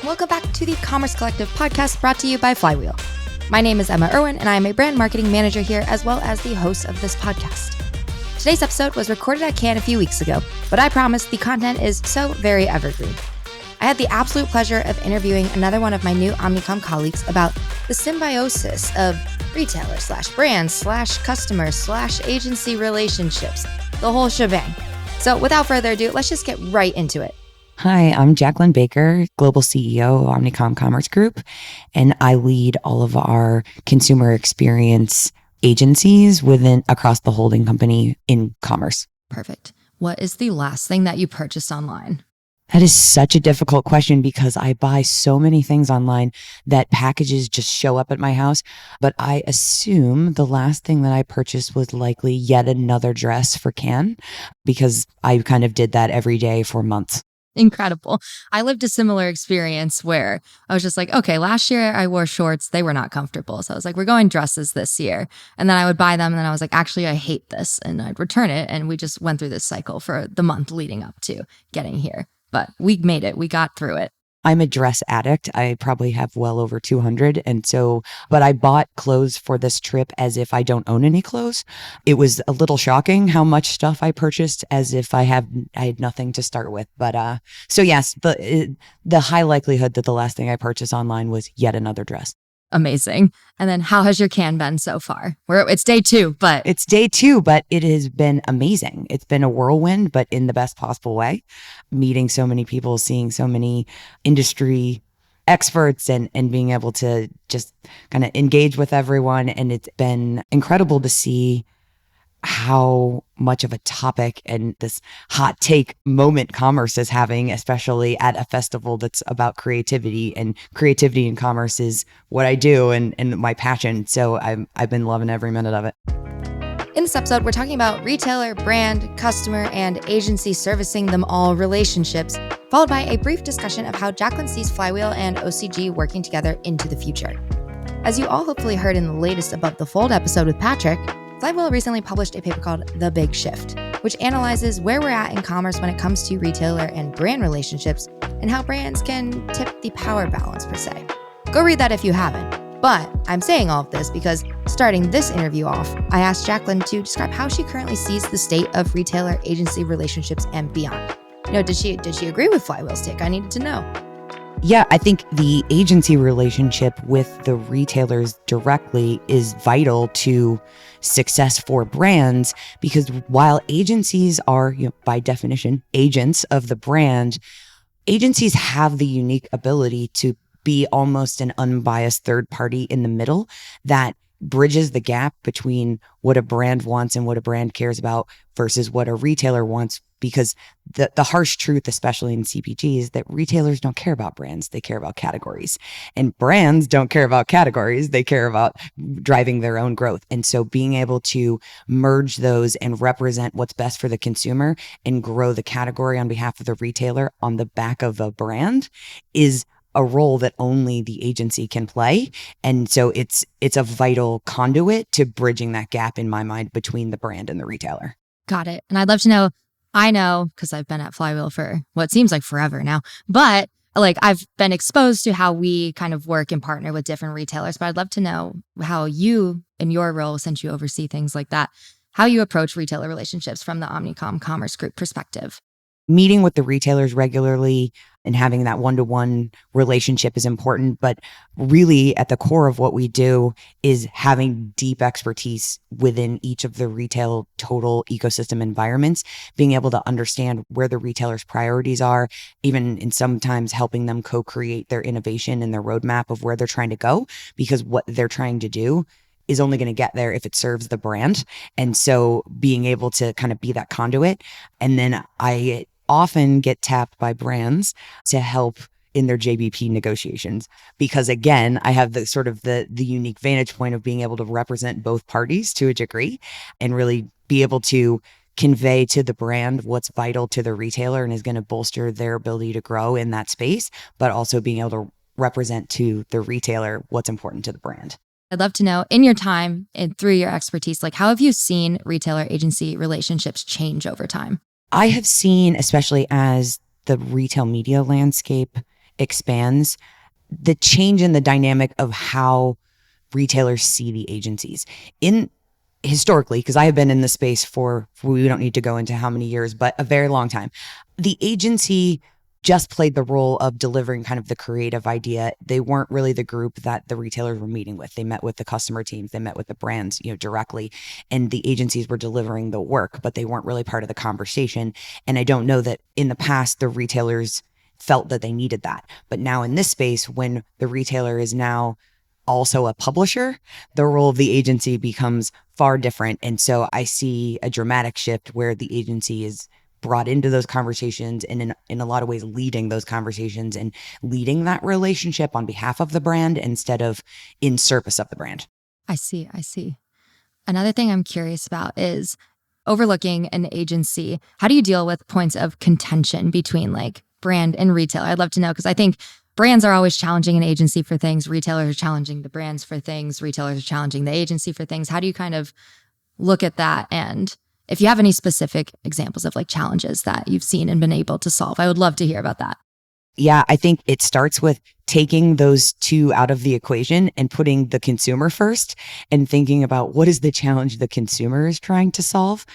Welcome back to the Commerce Collective podcast brought to you by Flywheel. My name is Emma Irwin, and I am a brand marketing manager here as well as the host of this podcast. Today's episode was recorded at Cannes a few weeks ago, but I promise the content is so very evergreen. I had the absolute pleasure of interviewing another one of my new Omnicom colleagues about the symbiosis of retailer/brand/customer/agency relationships, the whole shebang. So without further ado, let's just get right into it. Hi, I'm Jacquelyn Baker, Global CEO of Omnicom Commerce Group, and I lead all of our consumer experience agencies across the holding company in commerce. Perfect. What is the last thing that you purchased online? That is such a difficult question because I buy so many things online that packages just show up at my house. But I assume the last thing that I purchased was likely yet another dress for Cannes because I kind of did that every day for months. Incredible. I lived a similar experience where I was just like, okay, last year I wore shorts. They were not comfortable. So I was like, we're going dresses this year. And then I would buy them. And then I was like, actually, I hate this. And I'd return it. And we just went through this cycle for the month leading up to getting here. But we made it. We got through it. I'm a dress addict. I probably have well over 200. But I bought clothes for this trip as if I don't own any clothes. It was a little shocking how much stuff I purchased as if I had nothing to start with. But so yes, the high likelihood that the last thing I purchased online was yet another dress. Amazing. And then how has your Cannes been so far? It's day two, but it has been amazing. It's been a whirlwind, but in the best possible way. Meeting so many people, seeing so many industry experts and being able to just kind of engage with everyone. And it's been incredible to see how much of a topic and this hot take moment commerce is having, especially at a festival that's about creativity, and creativity in commerce is what I do and my passion. So I've been loving every minute of it. In this episode, we're talking about retailer, brand, customer, and agency servicing them all relationships, followed by a brief discussion of how Jacquelyn sees Flywheel and OCG working together into the future. As you all hopefully heard in the latest Above the Fold episode with Patrick, Flywheel recently published a paper called The Big Shift, which analyzes where we're at in commerce when it comes to retailer and brand relationships and how brands can tip the power balance per se. Go read that if you haven't. But I'm saying all of this because starting this interview off, I asked Jacquelyn to describe how she currently sees the state of retailer agency relationships and beyond. Did she agree with Flywheel's take? I needed to know. Yeah, I think the agency relationship with the retailers directly is vital to success for brands, because while agencies are, by definition, agents of the brand, agencies have the unique ability to be almost an unbiased third party in the middle that bridges the gap between what a brand wants and what a brand cares about versus what a retailer wants. Because the harsh truth, especially in CPG, is that retailers don't care about brands. They care about categories. And brands don't care about categories. They care about driving their own growth. And so being able to merge those and represent what's best for the consumer and grow the category on behalf of the retailer on the back of a brand is a role that only the agency can play. And so it's a vital conduit to bridging that gap, in my mind, between the brand and the retailer. Got it. And I'd love to know, I know, because I've been at Flywheel for what seems like forever now, but I've been exposed to how we kind of work and partner with different retailers, but I'd love to know how you, in your role, since you oversee things like that, how you approach retailer relationships from the Omnicom Commerce Group perspective. Meeting with the retailers regularly and having that one-to-one relationship is important, but really at the core of what we do is having deep expertise within each of the retail total ecosystem environments, being able to understand where the retailer's priorities are, even in sometimes helping them co-create their innovation and their roadmap of where they're trying to go, because what they're trying to do is only going to get there if it serves the brand. And so being able to kind of be that conduit. And then I often get tapped by brands to help in their JBP negotiations, because again, I have the sort of the unique vantage point of being able to represent both parties to a degree and really be able to convey to the brand what's vital to the retailer and is going to bolster their ability to grow in that space, but also being able to represent to the retailer what's important to the brand. I'd love to know, in your time and through your expertise, how have you seen retailer agency relationships change over time? I have seen, especially as the retail media landscape expands, the change in the dynamic of how retailers see the agencies. In historically, because I have been in the space for, we don't need to go into how many years, but a very long time, the agency just played the role of delivering kind of the creative idea. They weren't really the group that the retailers were meeting with. They met with the customer teams, they met with the brands, directly, and the agencies were delivering the work, but they weren't really part of the conversation. And I don't know that in the past, the retailers felt that they needed that. But now in this space, when the retailer is now also a publisher, the role of the agency becomes far different. And so I see a dramatic shift where the agency is brought into those conversations and in a lot of ways leading those conversations and leading that relationship on behalf of the brand instead of in service of the brand. I see. Another thing I'm curious about is overlooking an agency. How do you deal with points of contention between like brand and retail? I'd love to know, because I think brands are always challenging an agency for things. Retailers are challenging the brands for things. Retailers are challenging the agency for things. How do you kind of look at that? And if you have any specific examples of like challenges that you've seen and been able to solve, I would love to hear about that. Yeah, I think it starts with taking those two out of the equation and putting the consumer first and thinking about what is the challenge the consumer is trying to solve,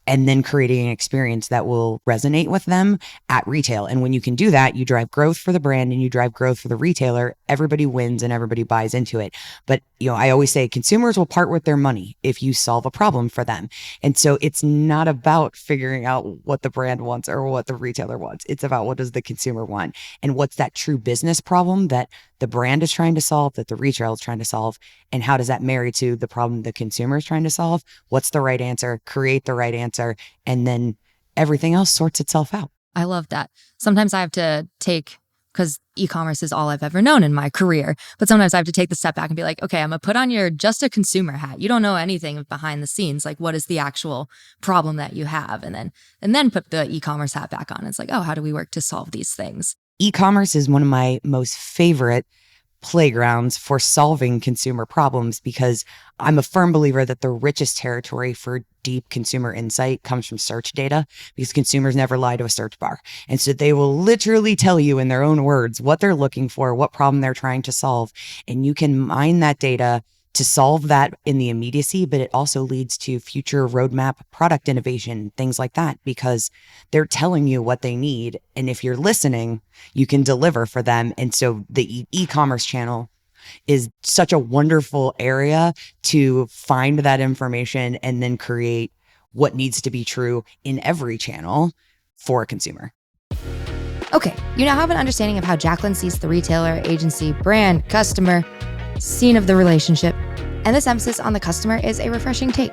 and then creating an experience that will resonate with them at retail. And when you can do that, you drive growth for the brand and you drive growth for the retailer. Everybody wins and everybody buys into it. But, I always say consumers will part with their money if you solve a problem for them. And so it's not about figuring out what the brand wants or what the retailer wants. It's about what does the consumer want and what's that true business problem that the brand is trying to solve, that the retailer is trying to solve, and how does that marry to the problem the consumer is trying to solve? What's the right answer? Create the right answer, and then everything else sorts itself out. I love that. Sometimes I have to take, because e-commerce is all I've ever known in my career, but sometimes I have to take the step back and be like, okay, I'm gonna put on your just a consumer hat. You don't know anything behind the scenes. Like, what is the actual problem that you have? And then put the e-commerce hat back on. It's like, oh, how do we work to solve these things? E-commerce is one of my most favorite playgrounds for solving consumer problems because I'm a firm believer that the richest territory for deep consumer insight comes from search data, because consumers never lie to a search bar. And so they will literally tell you in their own words what they're looking for, what problem they're trying to solve. And you can mine that data to solve that in the immediacy, but it also leads to future roadmap product innovation, things like that, because they're telling you what they need. And if you're listening, you can deliver for them. And so the e-commerce channel is such a wonderful area to find that information and then create what needs to be true in every channel for a consumer. Okay, you now have an understanding of how Jacquelyn sees the retailer, agency, brand, customer, scene of the relationship, and this emphasis on the customer is a refreshing take.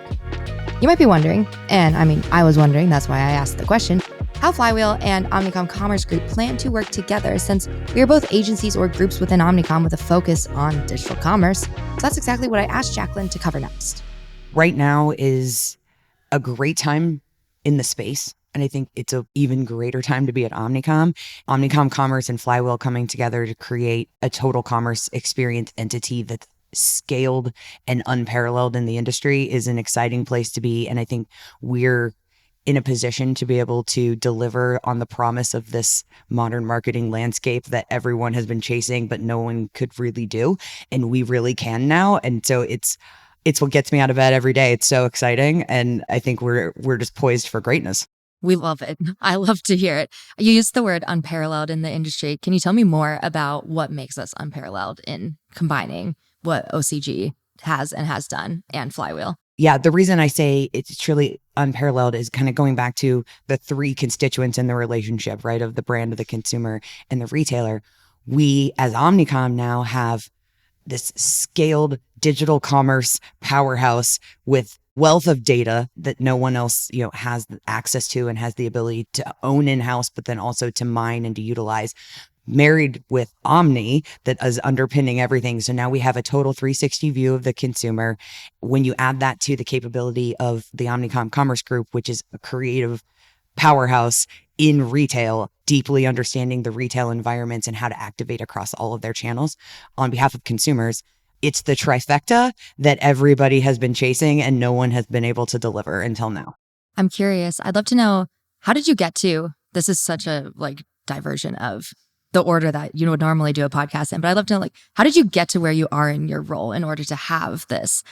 You might be wondering, and I was wondering, that's why I asked the question, how Flywheel and Omnicom Commerce Group plan to work together, since we are both agencies or groups within Omnicom with a focus on digital commerce. So that's exactly what I asked Jacquelyn to cover next. Right now is a great time in the space. And I think it's an even greater time to be at Omnicom. Omnicom Commerce and Flywheel coming together to create a total commerce experience entity that's scaled and unparalleled in the industry is an exciting place to be. And I think we're in a position to be able to deliver on the promise of this modern marketing landscape that everyone has been chasing, but no one could really do. And we really can now. And so it's what gets me out of bed every day. It's so exciting. And I think we're just poised for greatness. We love it. I love to hear it. You used the word unparalleled in the industry. Can you tell me more about what makes us unparalleled in combining what OCG has and has done and Flywheel? Yeah, the reason I say it's truly unparalleled is kind of going back to the three constituents in the relationship, right? Of the brand, of the consumer, and the retailer. We, as Omnicom, now have this scaled digital commerce powerhouse with wealth of data that no one else, has access to and has the ability to own in-house, but then also to mine and to utilize, married with Omni that is underpinning everything. So now we have a total 360 view of the consumer. When you add that to the capability of the Omnicom Commerce Group, which is a creative powerhouse in retail, deeply understanding the retail environments and how to activate across all of their channels on behalf of consumers, it's the trifecta that everybody has been chasing and no one has been able to deliver until now. I'm curious. I'd love to know, how did you get to, this is such a diversion of the order that you would normally do a podcast in, but I'd love to know, like, how did you get to where you are in your role in order to have this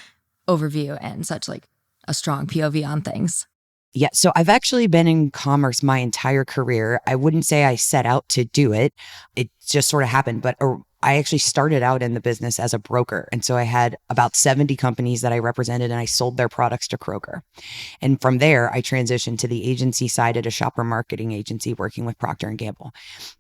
overview and such like a strong POV on things? Yeah, so I've actually been in commerce my entire career. I wouldn't say I set out to do it. It just sort of happened, but I actually started out in the business as a broker. And so I had about 70 companies that I represented and I sold their products to Kroger. And from there, I transitioned to the agency side at a shopper marketing agency working with Procter & Gamble.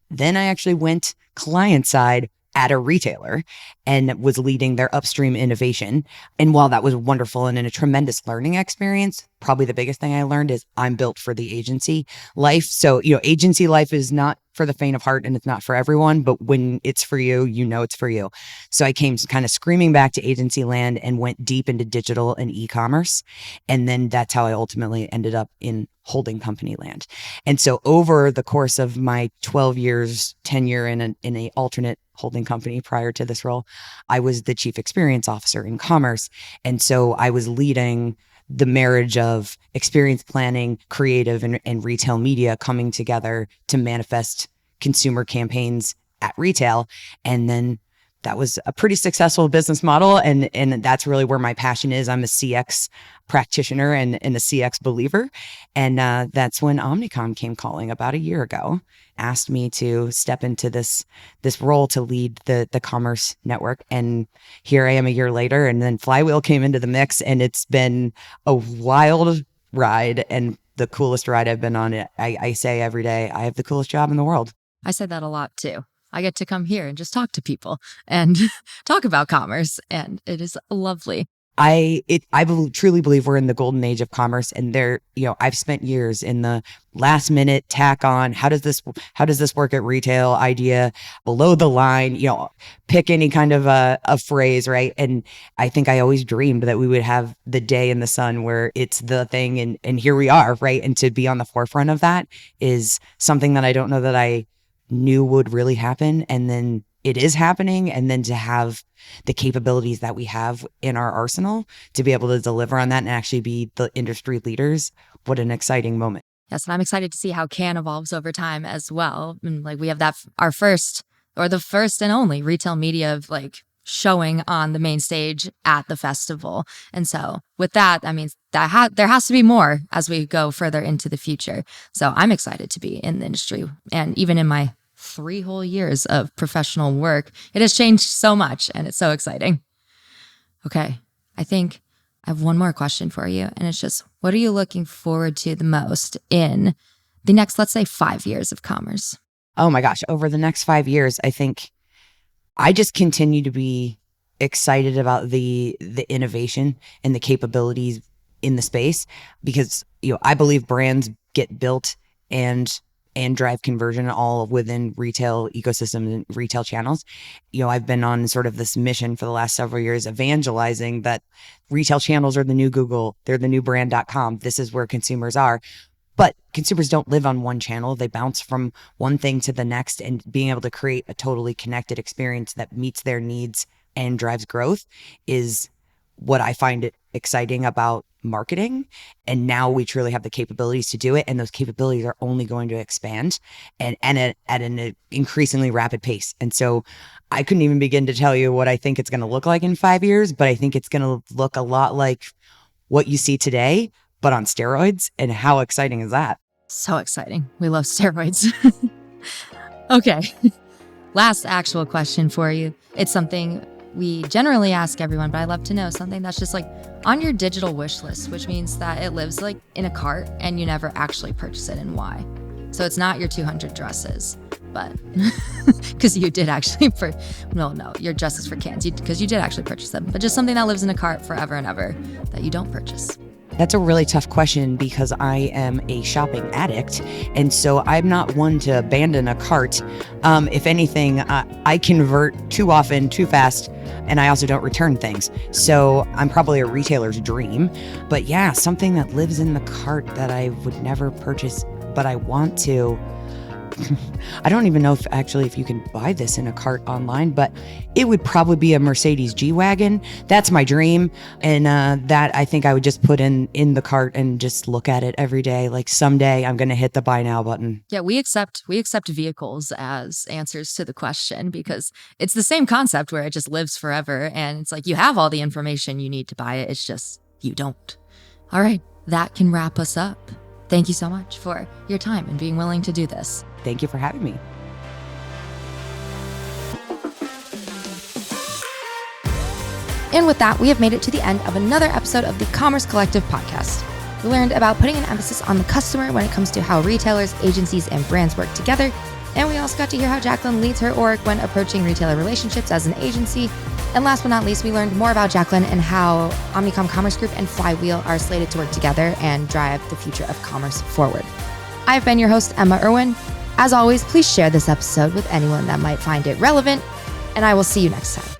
Then I actually went client side at a retailer and was leading their upstream innovation. And while that was wonderful and a tremendous learning experience, probably the biggest thing I learned is I'm built for the agency life. So, agency life is not for the faint of heart and it's not for everyone, but when it's for you, it's for you. So I came kind of screaming back to agency land and went deep into digital and e-commerce. And then that's how I ultimately ended up in holding company land. And so over the course of my 12 years tenure in a alternate holding company prior to this role, I was the chief experience officer in commerce. And so I was leading the marriage of experience planning, creative, and retail media coming together to manifest consumer campaigns at retail. And then that was a pretty successful business model. And that's really where my passion is. I'm a CX practitioner and a CX believer. And that's when Omnicom came calling about a year ago, asked me to step into this role to lead the commerce network. And here I am a year later, and then Flywheel came into the mix, and it's been a wild ride and the coolest ride I've been on. I say every day, I have the coolest job in the world. I said that a lot too. I get to come here and just talk to people and talk about commerce, and it is lovely. I truly believe we're in the golden age of commerce, and I've spent years in the last minute tack on how does this work at retail idea, below the line, pick any kind of a phrase, right? And I think I always dreamed that we would have the day in the sun where it's the thing, and here we are, right? And to be on the forefront of that is something that I don't know that I knew would really happen, and then it is happening. And then to have the capabilities that we have in our arsenal to be able to deliver on that and actually be the industry leaders, what an exciting moment. Yes, and I'm excited to see how Can evolves over time as well. And like we have the first and only retail media of like showing on the main stage at the festival. And so with that means that there has to be more as we go further into the future. So I'm excited to be in the industry, and even in my 3 whole years of professional work, it has changed so much, and it's so exciting. Okay, I think I have one more question for you, and it's just, what are you looking forward to the most in the next, let's say, 5 years of commerce? Oh my gosh, over the next 5 years, I think I just continue to be excited about the innovation and the capabilities in the space, because I believe brands get built and drive conversion all within retail ecosystems and retail channels. I've been on sort of this mission for the last several years, evangelizing that retail channels are the new Google, they're the new brand.com. This is where consumers are. But consumers don't live on one channel. They bounce from one thing to the next, and being able to create a totally connected experience that meets their needs and drives growth is what I find exciting about marketing. And now we truly have the capabilities to do it. And those capabilities are only going to expand and at an increasingly rapid pace. And so I couldn't even begin to tell you what I think it's going to look like in 5 years, but I think it's going to look a lot like what you see today, but on steroids. And how exciting is that? So exciting. We love steroids. Okay. Last actual question for you. It's something we generally ask everyone, but I love to know something that's just like on your digital wish list, which means that it lives like in a cart and you never actually purchase it, and why. So it's not your 200 dresses, but because you did actually, your dresses for cans, because you did actually purchase them, but just something that lives in a cart forever and ever that you don't purchase. That's a really tough question because I am a shopping addict. And so I'm not one to abandon a cart. If anything, I convert too often, too fast, and I also don't return things. So I'm probably a retailer's dream. But yeah, something that lives in the cart that I would never purchase, but I want to. I don't even know if you can buy this in a cart online, but it would probably be a Mercedes G-Wagon. That's my dream. And that I think I would just put in the cart and just look at it every day. Like someday I'm going to hit the buy now button. Yeah, we accept vehicles as answers to the question because it's the same concept where it just lives forever. And it's like you have all the information you need to buy it. It's just you don't. All right, that can wrap us up. Thank you so much for your time and being willing to do this. Thank you for having me. And with that, we have made it to the end of another episode of the Commerce Collective podcast. We learned about putting an emphasis on the customer when it comes to how retailers, agencies, and brands work together. And we also got to hear how Jacquelyn leads her org when approaching retailer relationships as an agency. And last but not least, we learned more about Jacquelyn and how Omnicom Commerce Group and Flywheel are slated to work together and drive the future of commerce forward. I've been your host, Emma Irwin. As always, please share this episode with anyone that might find it relevant, and I will see you next time.